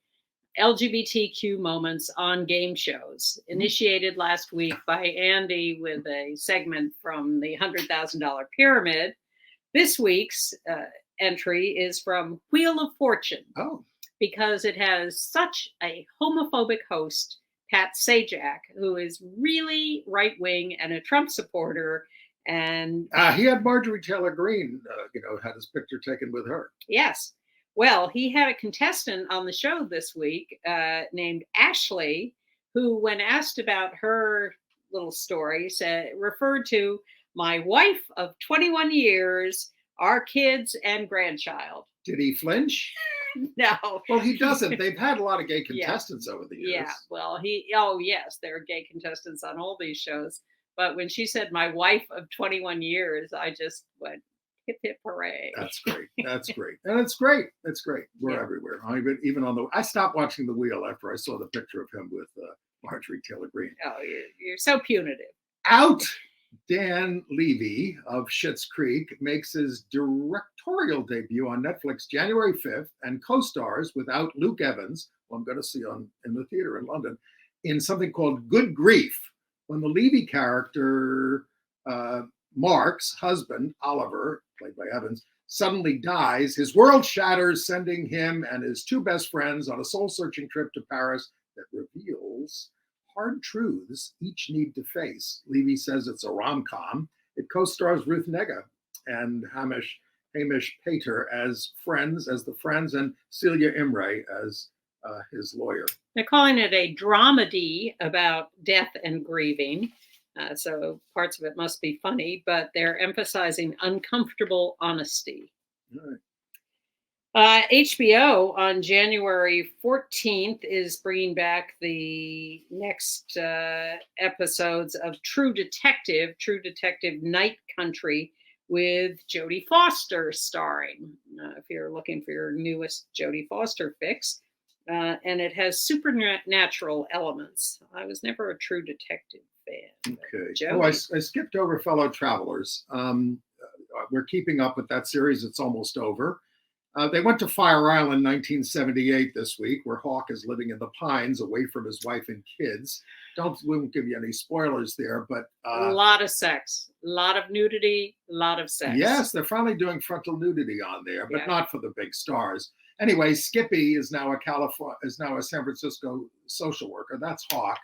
LGBTQ moments on game shows, initiated last week by Andy with a segment from the $100,000 Pyramid. This week's entry is from Wheel of Fortune. Oh. Because it has such a homophobic host, Pat Sajak, who is really right-wing and a Trump supporter. And he had Marjorie Taylor Greene, had his picture taken with her. Yes. Well, he had a contestant on the show this week named Ashley, who, when asked about her little story, referred to my wife of 21 years, our kids, and grandchild. Did he flinch? No. Well, he doesn't. They've had a lot of gay contestants over the years. Yeah. Well, yes, there are gay contestants on all these shows. But when she said my wife of 21 years, I just went, hip, hip, hooray. That's great. That's great. And it's great. It's great. We're everywhere. Even I stopped watching The Wheel after I saw the picture of him with Marjorie Taylor Greene. Oh, you're so punitive. Out. Dan Levy of Schitt's Creek makes his directorial debut on Netflix January 5th and co-stars without Luke Evans, who I'm going to see in the theater in London, in something called Good Grief, when the Levy character, Mark's husband, Oliver, played by Evans, suddenly dies. His world shatters, sending him and his two best friends on a soul-searching trip to Paris that reveals hard truths each need to face. Levy says it's a rom-com. It co-stars Ruth Negga and Hamish Pater as the friends, and Celia Imre as his lawyer. They're calling it a dramedy about death and grieving. So parts of it must be funny, but they're emphasizing uncomfortable honesty. All right. HBO on January 14th is bringing back the next episodes of True Detective Night Country, with Jodie Foster starring, if you're looking for your newest Jodie Foster fix. And it has supernatural elements. I was never a True Detective fan. Okay. Oh, I skipped over Fellow Travelers. We're keeping up with that series. It's almost over. They went to Fire Island 1978 this week, where Hawk is living in the pines away from his wife and kids. We won't give you any spoilers there, but a lot of sex, a lot of nudity, a lot of sex. Yes, they're finally doing frontal nudity on there, but Yeah. not for the big stars. Anyway, Skippy is now a San Francisco social worker. That's Hawk.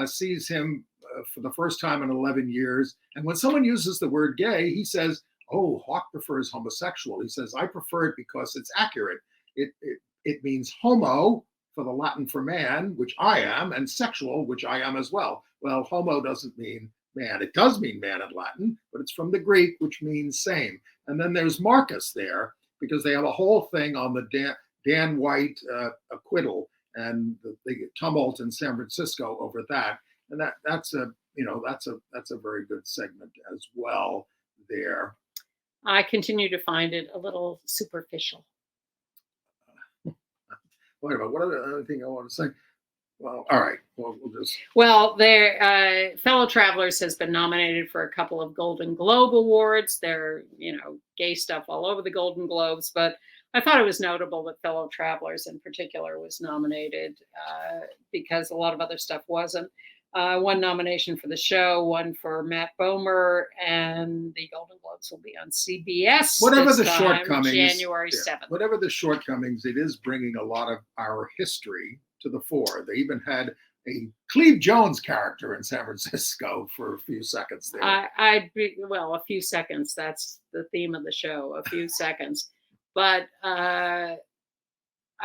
Sees him for the first time in 11 years. And when someone uses the word gay, he says, "Oh, Hawk prefers homosexual." He says, "I prefer it because it's accurate. It means homo for the Latin for man, which I am, and sexual, which I am as well." Well, homo doesn't mean man. It does mean man in Latin, but it's from the Greek, which means same. And then there's Marcus there, because they have a whole thing on the Dan White acquittal and the tumult in San Francisco over that. And that's a very good segment as well there. I continue to find it a little superficial. Wait a minute, what other thing I want to say? Well, all right. Well, we'll just. Well, their Fellow Travelers has been nominated for a couple of Golden Globe Awards. They're, gay stuff all over the Golden Globes, but I thought it was notable that Fellow Travelers in particular was nominated because a lot of other stuff wasn't. One nomination for the show, one for Matt Bomer, and the Golden Globes will be on CBS. Whatever the shortcomings, January 7th. Whatever the shortcomings, it is bringing a lot of our history to the fore. They even had a Cleve Jones character in San Francisco for a few seconds there. A few seconds. That's the theme of the show, a few seconds. But I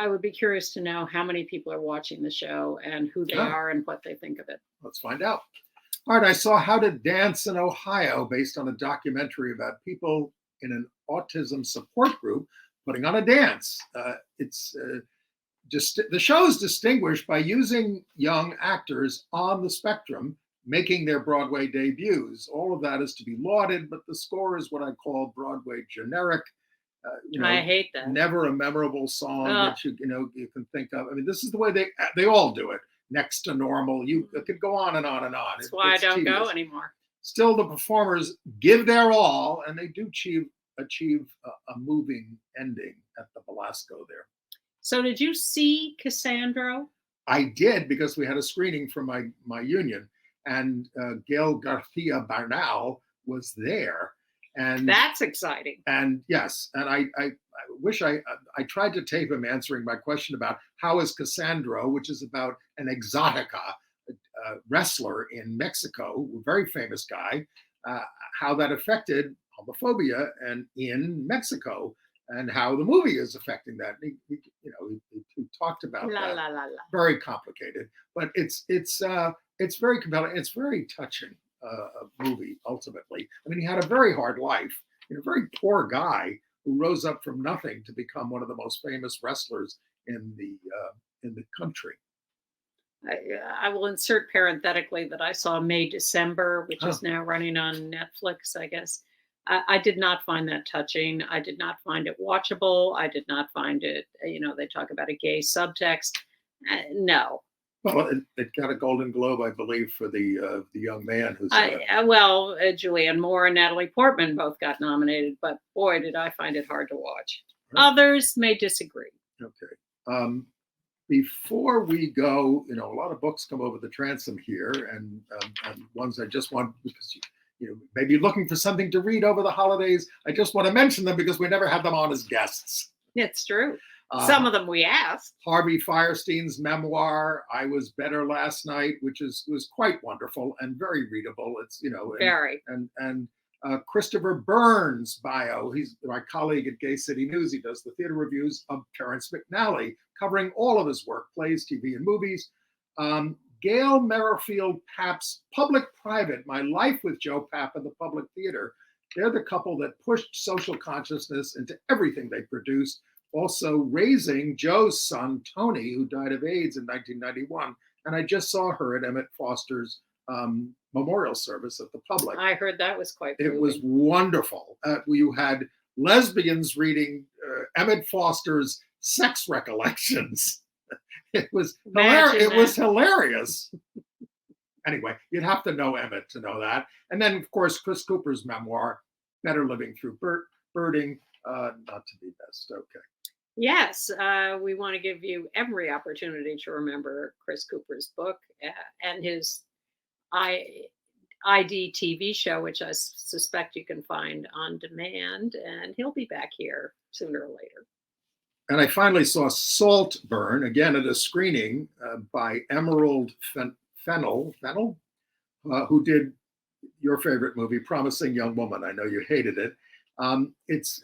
would be curious to know how many people are watching the show and who they are and what they think of it. Let's find out. All right, I saw How to Dance in Ohio, based on a documentary about people in an autism support group putting on a dance. The show is distinguished by using young actors on the spectrum making their Broadway debuts. All of that is to be lauded, but the score is what I call Broadway generic. I hate that. Never a memorable song that you can think of. I mean, this is the way they all do it. Next to Normal, you could go on and on and on. That's why I don't go anymore. Still, the performers give their all, and they do achieve a moving ending at the Belasco there. So, did you see Cassandra? I did, because we had a screening from my union, and Gail Garcia Bernal was there. And that's exciting. And yes, and I wish I tried to tape him answering my question about how is Cassandra, which is about an exotica wrestler in Mexico, a very famous guy, how that affected homophobia and in Mexico, and how the movie is affecting that. He talked about that. Very complicated, but it's very compelling. It's very touching. Movie ultimately. I mean, he had a very hard life. A very poor guy who rose up from nothing to become one of the most famous wrestlers in the country. I will insert parenthetically that I saw May December, which is now running on Netflix, I guess. I did not find that touching. I did not find it watchable. I did not find it. They talk about a gay subtext. No. Well, it got a Golden Globe, I believe, for the young man who's. Julianne Moore and Natalie Portman both got nominated, but boy, did I find it hard to watch. Right. Others may disagree. Okay. Before we go, a lot of books come over the transom here, and ones I just want, because maybe looking for something to read over the holidays. I just want to mention them because we never had them on as guests. It's true. Some of them we asked. Harvey Firestein's memoir, I Was Better Last Night, which was quite wonderful and very readable. It's, very. And Christopher Burns' bio. He's my colleague at Gay City News. He does the theater reviews of Terrence McNally, covering all of his work, plays, TV, and movies. Gail Merrifield Papp's Public-Private, My Life with Joe Papp in the Public Theater. They're the couple that pushed social consciousness into everything they produced. Also raising Joe's son, Tony, who died of AIDS in 1991. And I just saw her at Emmett Foster's memorial service at the Public. I heard that was quite moving. It was wonderful. You had lesbians reading Emmett Foster's sex recollections. It was hilarious. Anyway, you'd have to know Emmett to know that. And then, of course, Chris Cooper's memoir, Better Living Through Birding, Not to Be Best. Okay. Yes, we want to give you every opportunity to remember Chris Cooper's book and his I, ID TV show, which I suspect you can find on demand. And he'll be back here sooner or later. And I finally saw Saltburn, again at a screening by Emerald Fennell, who did your favorite movie, Promising Young Woman. I know you hated it. I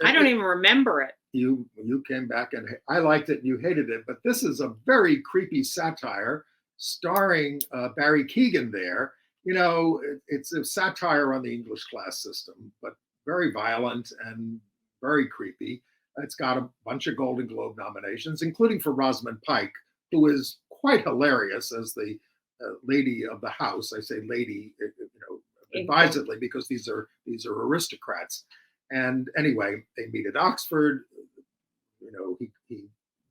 don't even remember it. You came back and I liked it and you hated it, but this is a very creepy satire starring Barry Keoghan there. You know, it's a satire on the English class system, but very violent and very creepy. It's got a bunch of Golden Globe nominations, including for Rosamund Pike, who is quite hilarious as the lady of the house. I say lady, advisedly, because these are aristocrats. And anyway, they meet at Oxford. You know, he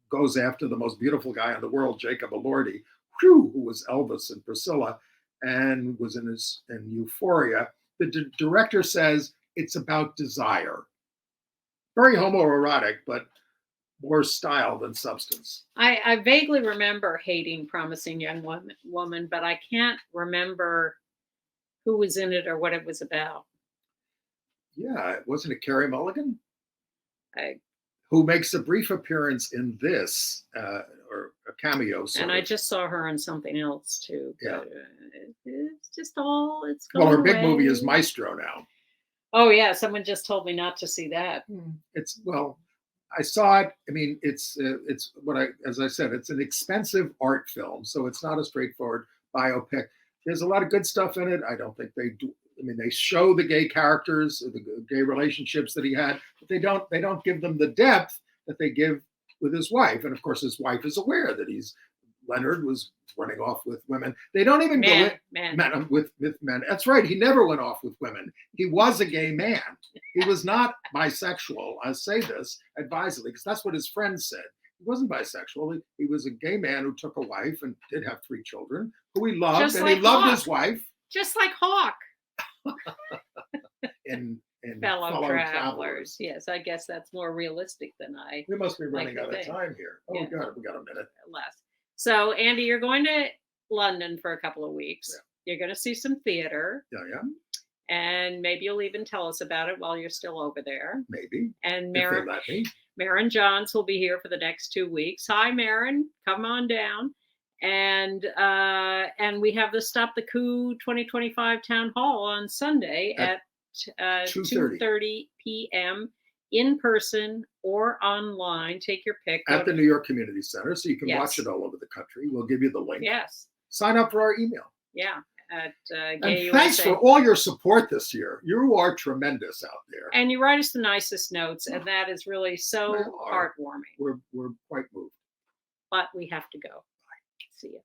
goes after the most beautiful guy in the world, Jacob Elordi, who was Elvis and Priscilla, and was in Euphoria. The director says it's about desire. Very homoerotic, but more style than substance. I vaguely remember hating Promising Young Woman, but I can't remember who was in it or what it was about. Yeah, wasn't it Carey Mulligan? Who makes a brief appearance in this, or a cameo. And I just saw her in something else too. Yeah. It's just all, it's going Well, her away. big movie is Maestro now. Oh yeah, someone just told me not to see that. I saw it. I mean, it's as I said, it's an expensive art film, so it's not a straightforward biopic. There's a lot of good stuff in it. I don't think they do. I mean, they show the gay characters, the gay relationships that he had, but they don't give them the depth that they give with his wife. And of course, his wife is aware that Leonard was running off with women. They don't even go with men. That's right. He never went off with women. He was a gay man. He was not bisexual. I say this advisedly because that's what his friends said. He wasn't bisexual. He was a gay man who took a wife and did have 3 children who he loved, Just and like he loved Hawk. his wife. Just like Hawk. in fellow travelers. Yes, I guess that's more realistic than I. We must be running like out of time here. Oh, yeah. God, we got a minute. Less. So, Andy, you're going to London for a couple of weeks. Yeah. You're going to see some theater. Yeah. And maybe you'll even tell us about it while you're still over there. Maybe. And if Marin Johns will be here for the next 2 weeks. Hi, Marin. Come on down. And we have the Stop the Coup 2025 Town Hall on Sunday at 2:30 p.m. in person or online. Take your pick. At the New York Community Center, so you can watch it all over the country. We'll give you the link. Yes. Sign up for our email. Yeah. At and Gay thanks USA. for all your support this year. You are tremendous out there. And you write us the nicest notes, and that is really so heartwarming. We're quite moved. But we have to go. Bye. See you.